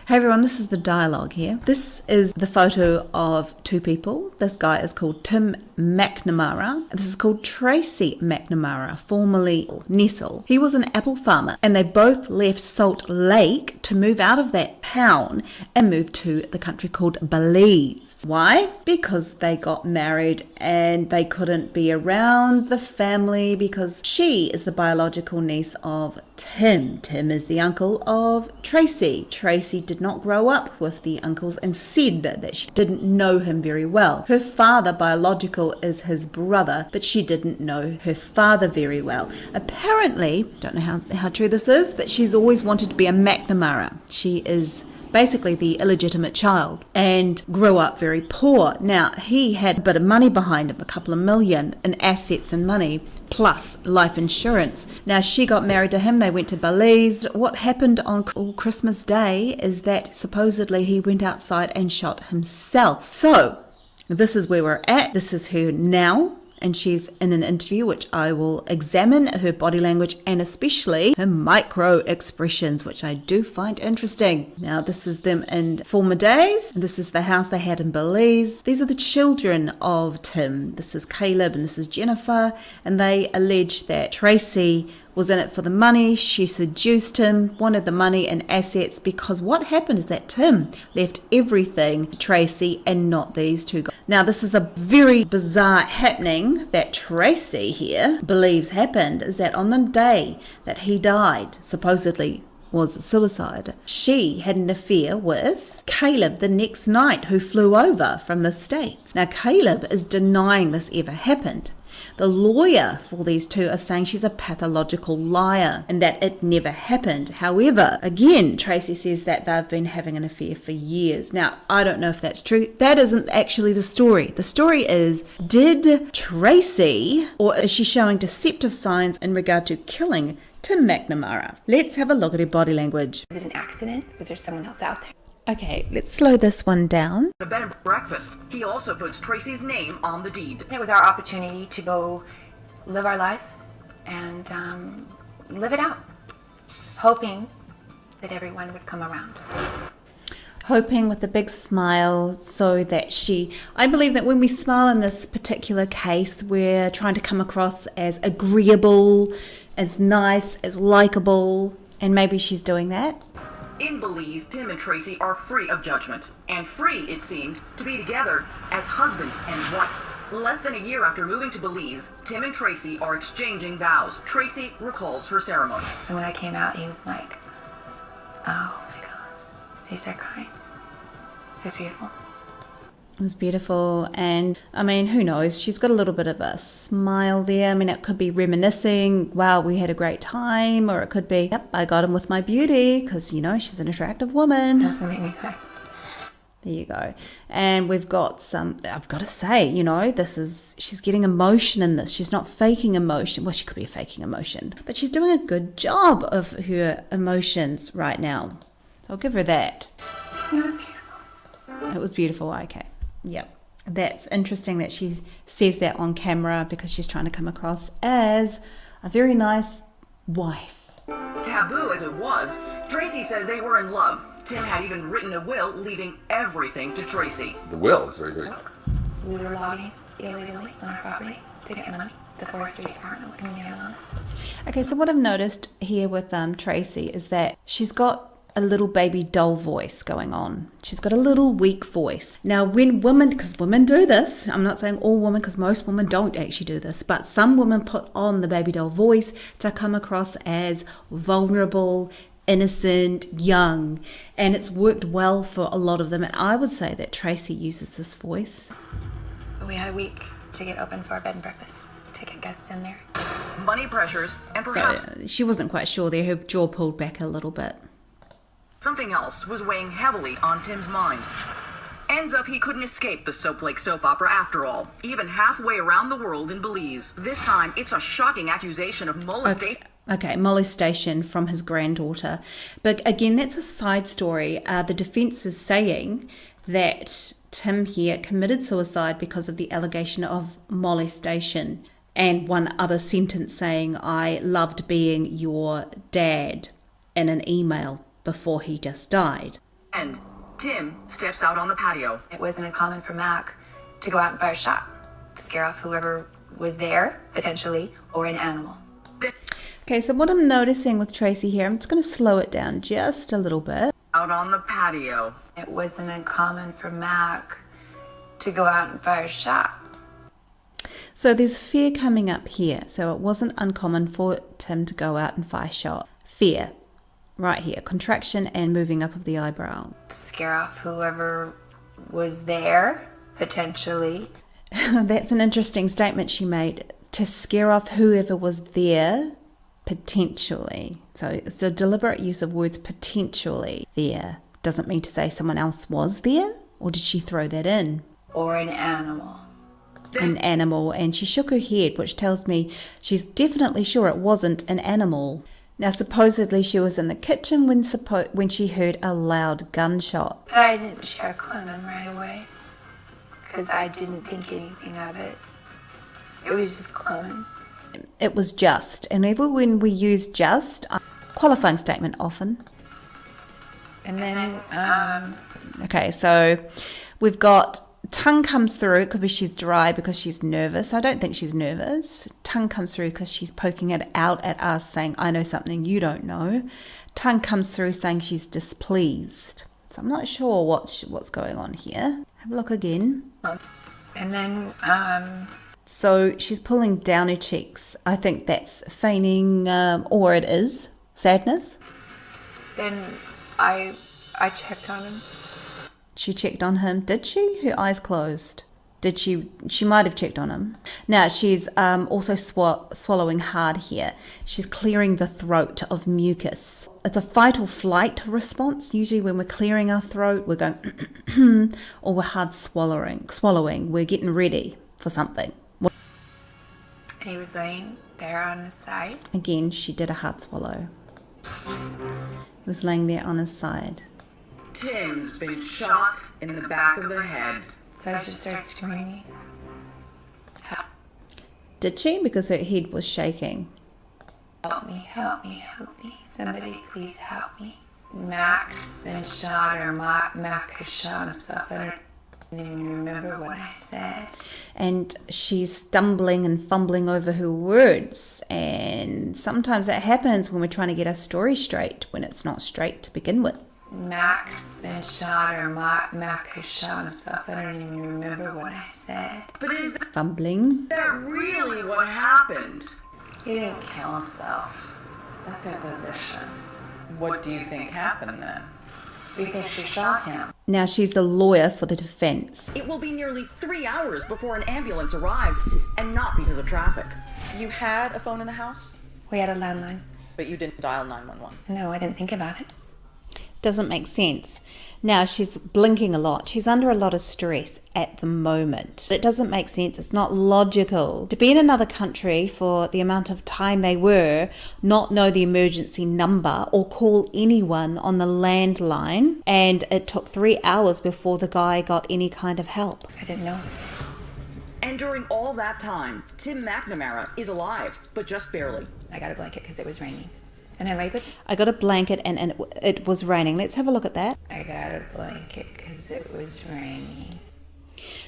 Hey everyone, this is the dialogue here. This is the photo of two people. This guy is called Tim McNamara, and this is called Tracy McNamara, formerly Nestle. He was an apple farmer, and they both left Salt Lake to move out of that town and move to the country called Belize. Why? Because they got married and they couldn't be around the family because she is the biological niece of Tim. Tim is the uncle of Tracy. Tracy did not grow up with the uncles and said that she didn't know him very well. Her father, biological, is his brother, but she didn't know her father very well. Apparently, don't know how true this is, but she's always wanted to be a McNamara. She is basically the illegitimate child and grew up very poor. Now, he had a bit of money behind him, a couple of million in assets and money, plus life insurance. Now, she got married to him. They went to Belize. What happened on Christmas Day is that supposedly he went outside and shot himself. So, this is where we're at. This is her now. And she's in an interview which I will examine her body language and especially her micro expressions, which I do find interesting. Now, this is them in former days. This is the house they had in Belize. These are the children of Tim. This is Caleb and this is Jennifer. And they allege that Tracy was in it for the money. She seduced him, wanted the money and assets, because what happened is that Tim left everything to Tracy and not these two guys. Now, this is a very bizarre happening that Tracy here believes happened, is that on the day that he died, supposedly was suicide, she had an affair with Caleb the next night, who flew over from the States. Now, Caleb is denying this ever happened. The lawyer for these two are saying she's a pathological liar and that it never happened. However, again, Tracy says that they've been having an affair for years. Now, I don't know if that's true. That isn't actually the story. The story is, did Tracy, or is she showing deceptive signs in regard to killing Tim McNamara? Let's have a look at her body language. Is it an accident? Was there someone else out there? Okay, let's slow this one down. The bed and breakfast. He also puts Tracy's name on the deed. It was our opportunity to go live our life and live it out, hoping that everyone would come around. Hoping with a big smile so that I believe that when we smile in this particular case, we're trying to come across as agreeable, as nice, as likable, and maybe she's doing that. In Belize, Tim and Tracy are free of judgment, and free, it seemed, to be together as husband and wife. Less than a year after moving to Belize, Tim and Tracy are exchanging vows. Tracy recalls her ceremony. So when I came out, he was like, oh my God. He started crying. It was beautiful. It was beautiful, and I mean, who knows, she's got a little bit of a smile there. I mean, it could be reminiscing, wow, we had a great time, or it could be, yep, I got him with my beauty, because, you know, she's an attractive woman. Doesn't make me cry. There you go. And we've got some, I've got to say, you know, she's getting emotion in this. She's not faking emotion. Well, she could be faking emotion, but she's doing a good job of her emotions right now. So I'll give her that. It was beautiful. It was beautiful, okay. Yep. That's interesting that she says that on camera because she's trying to come across as a very nice wife. Taboo as it was, Tracy says they were in love. Tim had even written a will leaving everything to Tracy. The will is very good. Look, we were logging illegally on our property to get money. The forestry department was coming down on us. Okay, so what I've noticed here with Tracy is that she's got a little baby doll voice going on. She's got a little weak voice. Now, when women, because women do this, I'm not saying all women, because most women don't actually do this, but some women put on the baby doll voice to come across as vulnerable, innocent, young, and it's worked well for a lot of them. And I would say that Tracy uses this voice. We had a week to get open for our bed and breakfast, to get guests in there. Money pressures, and perhaps So she wasn't quite sure there. Her jaw pulled back a little bit. something else was weighing heavily on Tim's mind. Ends up he couldn't escape the Soap Lake soap opera after all, even halfway around the world in Belize. This time, it's a shocking accusation of molestation. Okay, molestation from his granddaughter. But again, that's a side story. The defense is saying that Tim here committed suicide because of the allegation of molestation. And one other sentence saying, I loved being your dad, in an email before he just died. And Tim steps out on the patio. It wasn't uncommon for Mac to go out and fire a shot to scare off whoever was there, potentially, or an animal. Okay, so what I'm noticing with Tracy here, I'm just going to slow it down just a little bit. Out on the patio. It wasn't uncommon for Mac to go out and fire a shot. So there's fear coming up here. So it wasn't uncommon for Tim to go out and fire a shot. Fear. Right here. Contraction and moving up of the eyebrow. To scare off whoever was there, potentially. That's an interesting statement she made. To scare off whoever was there, potentially. So it's a deliberate use of words potentially there. Doesn't mean to say someone else was there? Or did she throw that in? Or an animal. An animal. And she shook her head, which tells me she's definitely sure it wasn't an animal. Now, supposedly she was in the kitchen when she heard a loud gunshot. But I didn't check on him right away. Because I didn't think anything of it. It was just cloning. It was just. And even when we use just, qualifying statement often. And then, Okay, so we've got tongue comes through. It could be she's dry because she's nervous. I don't think she's nervous. Tongue comes through because she's poking it out at us, saying, I know something you don't know. Tongue comes through saying she's displeased. So I'm not sure what's going on here. Have a look again. and then, So she's pulling down her cheeks. I think that's feigning, or it is, sadness. then I checked on him. She checked on him. Did she? Her eyes closed. Did she? She might have checked on him. Now, she's also swallowing hard here. She's clearing the throat of mucus. It's a fight or flight response. Usually when we're clearing our throat, we're going or we're hard swallowing. We're getting ready for something. And he was laying there on his side. Again, she did a hard swallow. He was laying there on his side. Tim's been shot in the back of the head. So I just started screaming. Did she? Because her head was shaking. Help me, help me, help me. Somebody please help me. Mac's been shot, or Mac has shot himself. I don't even remember what I said. And she's stumbling and fumbling over her words. And sometimes that happens when we're trying to get our story straight, when it's not straight to begin with. Mac's been shot, or Mac has shot himself. I don't even remember what I said. But is Fumbling. that really what happened? He didn't kill himself. That's her position. What do you think happened then? We think she shot him. Now she's the lawyer for the defense. It will be nearly 3 hours before an ambulance arrives, and not because of traffic. You had a phone in the house, We had a landline. but you didn't dial 911. No, I didn't think about it. Doesn't make sense. Now she's blinking a lot. She's under a lot of stress at the moment. It doesn't make sense. It's not logical. To be in another country for the amount of time they were, not know the emergency number or call anyone on the landline, and it took 3 hours before the guy got any kind of help. I didn't know. And during all that time, Tim McNamara is alive, but just barely. I got a blanket because it was raining. And I laid with it. I got a blanket and it was raining. Let's have a look at that. I got a blanket because it was raining.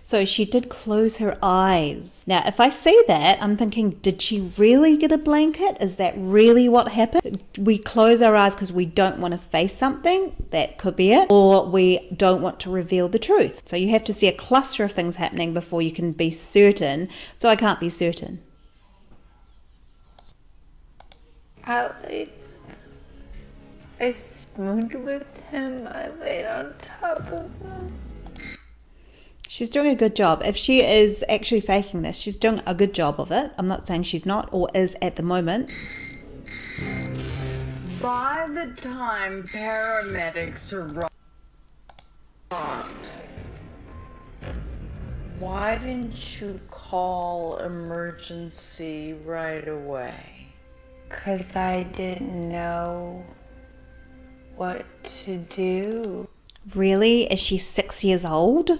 So she did close her eyes. Now, if I see that, I'm thinking, did she really get a blanket? Is that really what happened? We close our eyes because we don't want to face something. That could be it. Or we don't want to reveal the truth. So you have to see a cluster of things happening before you can be certain. So I can't be certain. I spooned with him. I laid on top of him. She's doing a good job. If she is actually faking this, she's doing a good job of it. I'm not saying she's not or is at the moment. By the time paramedics arrived, Why didn't you call emergency right away? Because I didn't know what to do. Really? Is she 6 years old?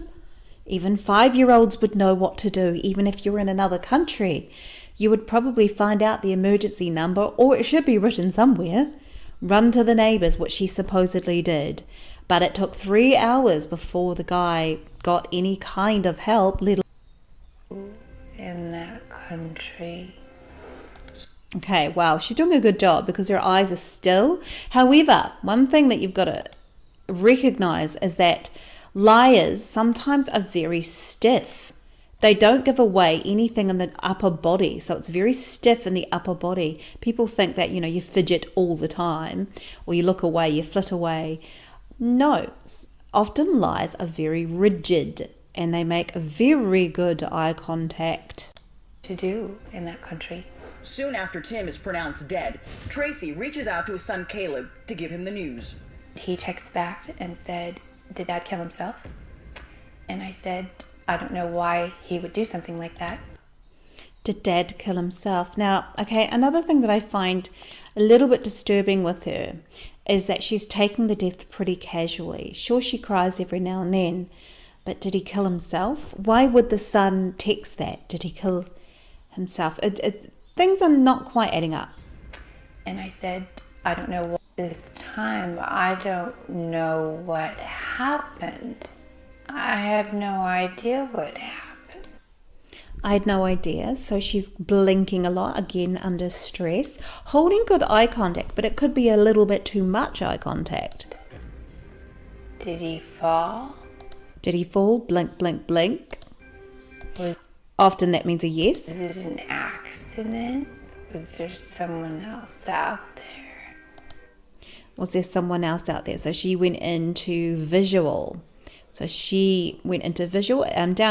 Even 5-year-olds would know what to do, even if you're in another country. You would probably find out the emergency number, or it should be written somewhere. Run to the neighbours, which she supposedly did. But it took 3 hours before the guy got any kind of help, let In that country. Okay, wow, she's doing a good job because her eyes are still. However, one thing that you've got to recognize is that liars sometimes are very stiff. They don't give away anything in the upper body, so it's very stiff in the upper body. People think that, you fidget all the time, or you look away, you flit away. No, often lies are very rigid, and they make a very good eye contact. To do in that country. Soon after Tim is pronounced dead, Tracy reaches out to his son Caleb to give him the news. He texts back and said, "Did Dad kill himself?" And I said, "I don't know why he would do something like that." Did Dad kill himself? Now, okay, another thing that I find a little bit disturbing with her is that she's taking the death pretty casually. Sure, she cries every now and then, but did he kill himself? Why would the son text that? Did he kill himself? Things are not quite adding up. And I said, "I don't know what this time. I don't know what happened. I have no idea what happened." I had no idea. So she's blinking a lot, again under stress, holding good eye contact, but it could be a little bit too much eye contact. Did he fall? Did he fall? Blink, blink, blink. Was Often that means a yes. it an accident? Was there someone else out there? Was there someone else out there? So she went into visual. Down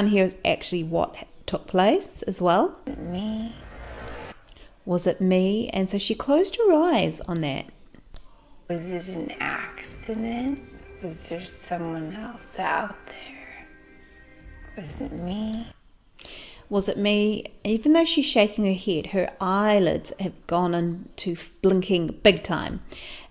here is actually what took place as well. Was it me? Was it me? And so she closed her eyes on that. Was it an accident? Was there someone else out there? Was it me? Was it me? Even though she's shaking her head, her eyelids have gone into blinking big time.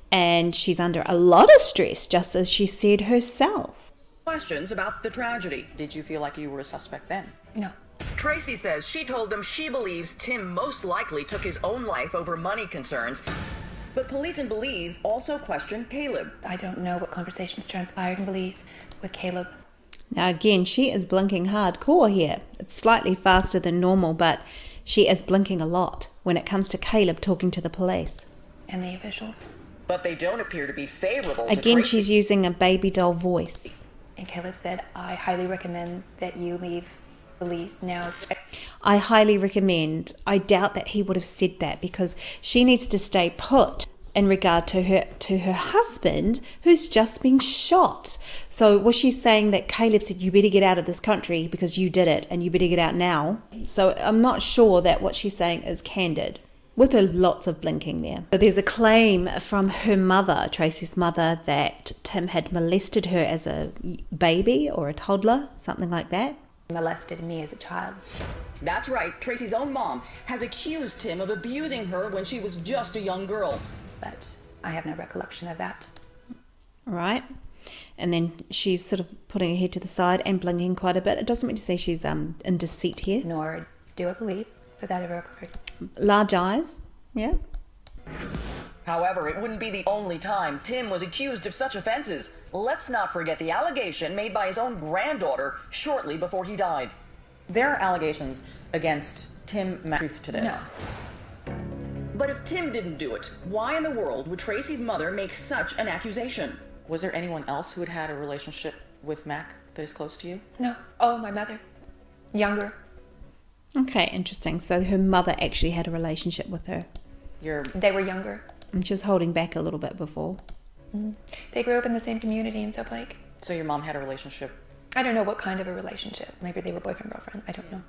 And she's under a lot of stress, just as she said herself. Questions about the tragedy. Did you feel like you were a suspect then? No. Tracy says she told them she believes Tim most likely took his own life over money concerns, but police in Belize also question Caleb. I don't know what conversations transpired in Belize with Caleb. Now again, she is blinking hardcore here. It's slightly faster than normal, but she is blinking a lot when it comes to Caleb talking to the police. And the officials. But they don't appear to be favorable Again, to Tracy. she's using a baby doll voice. And Caleb said, "I highly recommend that you leave Belize now." I highly recommend. I doubt that he would have said that because she needs to stay put in regard to her husband who's just been shot. So was she saying that Caleb said, "You better get out of this country because you did it and you better get out now"? So I'm not sure that what she's saying is candid. With her lots of blinking there. So there's a claim from her mother, Tracy's mother, that Tim had molested her as a baby or a toddler, something like that. Molested me as a child. That's right, Tracy's own mom has accused Tim of abusing her when she was just a young girl. But I have no recollection of that. Right. And then she's sort of putting her head to the side and blinking quite a bit. It doesn't mean to say she's in deceit here. Nor do I believe that ever occurred. Large eyes. Yeah. However, it wouldn't be the only time Tim was accused of such offenses. Let's not forget the allegation made by his own granddaughter shortly before he died. There are allegations against Tim truth to this. No. But if Tim didn't do it, why in the world would Tracy's mother make such an accusation? Was there anyone else who had had a relationship with Mac that is close to you? No. Oh, my mother. Younger. Okay, interesting. So her mother actually had a relationship with her. They were younger. And she was holding back a little bit before. They grew up in the same community in Soap Lake. So your mom had a relationship. I don't know what kind of a relationship. Maybe they were boyfriend, girlfriend. I don't know.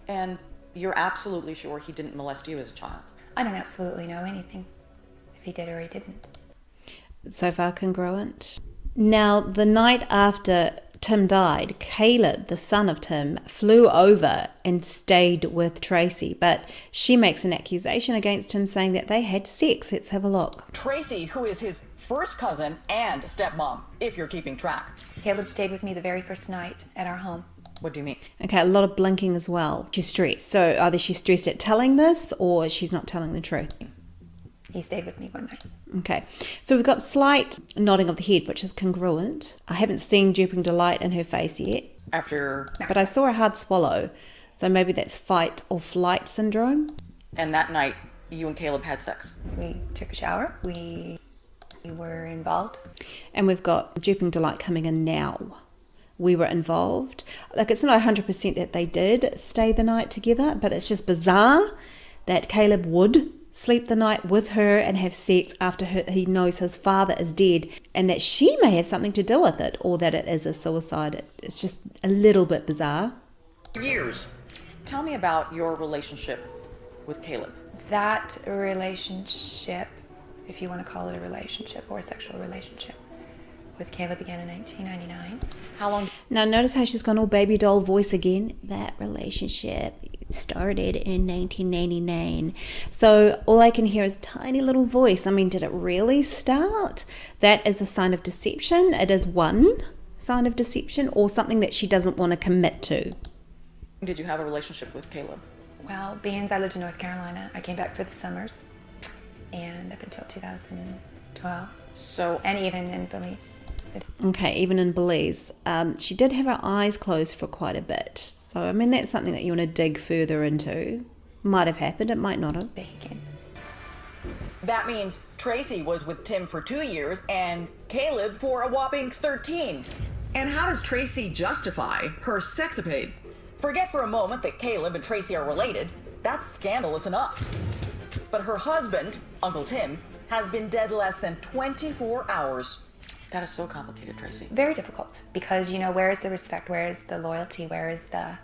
And you're absolutely sure he didn't molest you as a child? I don't absolutely know anything. If he did or he didn't. So far congruent. Now, the night after Tim died, Caleb, the son of Tim, flew over and stayed with Tracy, but she makes an accusation against him saying that they had sex. Let's have a look. Tracy, who is his first cousin and stepmom, if you're keeping track. Caleb stayed with me the very first night at our home. What do you mean? Okay, a lot of blinking as well. She's stressed. So either she's stressed at telling this or she's not telling the truth. He stayed with me one night. Okay, so we've got slight nodding of the head, which is congruent. I haven't seen duping delight in her face yet, but I saw a hard swallow. So maybe that's fight or flight syndrome. And that night, you and Caleb had sex. We took a shower. We were involved. And we've got duping delight coming in now. We were involved. Like, it's not 100% that they did stay the night together, but it's just bizarre that Caleb would sleep the night with her and have sex after he knows his father is dead, and that she may have something to do with it, or that it is a suicide. It's just a little bit bizarre. Years. Tell me about your relationship with Caleb. That relationship, if you want to call it a relationship or a sexual relationship, with Caleb began in 1999. How long? Now notice how she's gone all baby doll voice again. That relationship started in 1999. So all I can hear is tiny little voice. I mean, did it really start? That is a sign of deception. It is one sign of deception, or something that she doesn't want to commit to. Did you have a relationship with Caleb? Well, being I lived in North Carolina, I came back for the summers, and up until 2012. So, and even in Belize. Okay, even in Belize. She did have her eyes closed for quite a bit. So, I mean, that's something that you want to dig further into. Might have happened, it might not have. Bacon. That means Tracy was with Tim for 2 years and Caleb for a whopping 13. And how does Tracy justify her sexapade? Forget for a moment that Caleb and Tracy are related. That's scandalous enough. But her husband, Uncle Tim, has been dead less than 24 hours. That is so complicated, Tracy. Very difficult, because, you know, where is the respect? Where is the loyalty? Where is the... I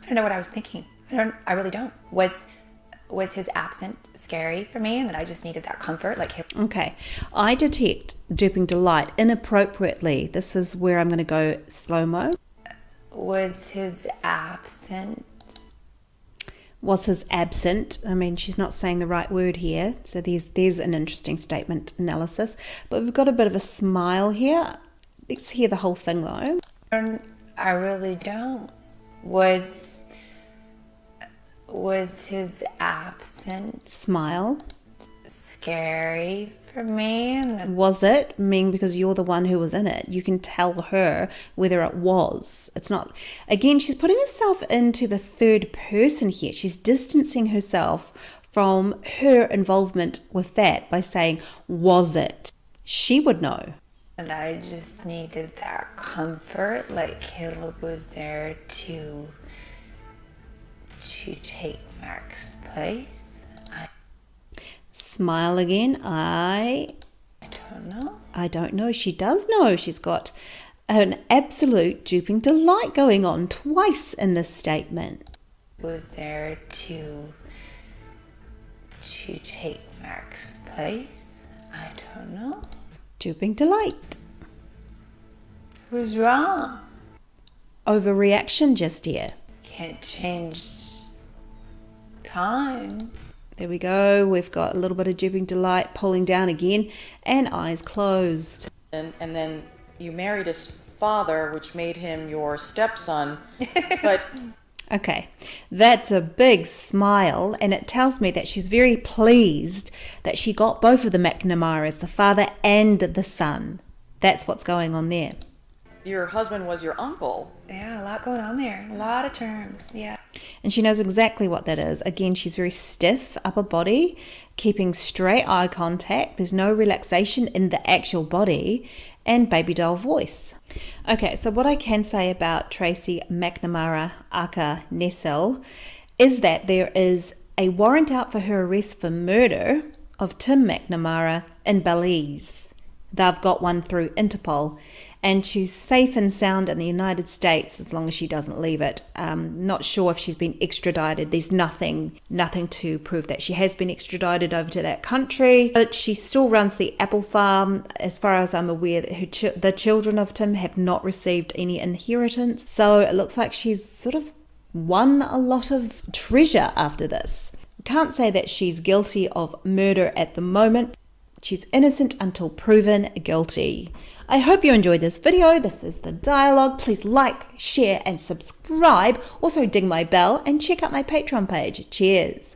don't know what I was thinking. I really don't. Was his absence scary for me, and that I just needed that comfort? Okay, I detect duping delight inappropriately. This is where I'm going to go slow-mo. Was his absent? I mean, she's not saying the right word here. So there's an interesting statement analysis. But we've got a bit of a smile here. Let's hear the whole thing, though. I really don't. Was his absence... Smile. Scary for me? Was it? I mean, because you're the one who was in it. You can tell her whether it was. It's not... Again, she's putting herself into the third person here. She's distancing herself from her involvement with that by saying, was it? She would know. And I just needed that comfort, like Caleb was there to take Mark's place. Smile again. I don't know. I don't know. She does know. She's got an absolute duping delight going on twice in this statement. Was there to take Mark's place? I don't know. Duping delight. Who's wrong? Overreaction just here. Can't change time. There we go. We've got a little bit of duping delight pulling down again, and eyes closed. And then you married his father, which made him your stepson. But okay, that's a big smile, and it tells me that she's very pleased that she got both of the McNamaras, the father and the son. That's what's going on there. your husband was your uncle. Yeah, a lot going on there. A lot of terms, yeah. And she knows exactly what that is. Again, she's very stiff upper body, keeping straight eye contact. There's no relaxation in the actual body, and baby doll voice. Okay, so what I can say about Tracy McNamara aka Nessel is that there is a warrant out for her arrest for murder of Tim McNamara in Belize. They've got one through Interpol, and she's safe and sound in the United States as long as she doesn't leave it. Not sure if she's been extradited. There's nothing to prove that she has been extradited over to that country. But she still runs the apple farm. As far as I'm aware, the children of Tim have not received any inheritance. So it looks like she's sort of won a lot of treasure after this. Can't say that she's guilty of murder at the moment. She's innocent until proven guilty. I hope you enjoyed this video. This is The Dialogue. Please like, share and subscribe. Also ding my bell and check out my Patreon page. Cheers.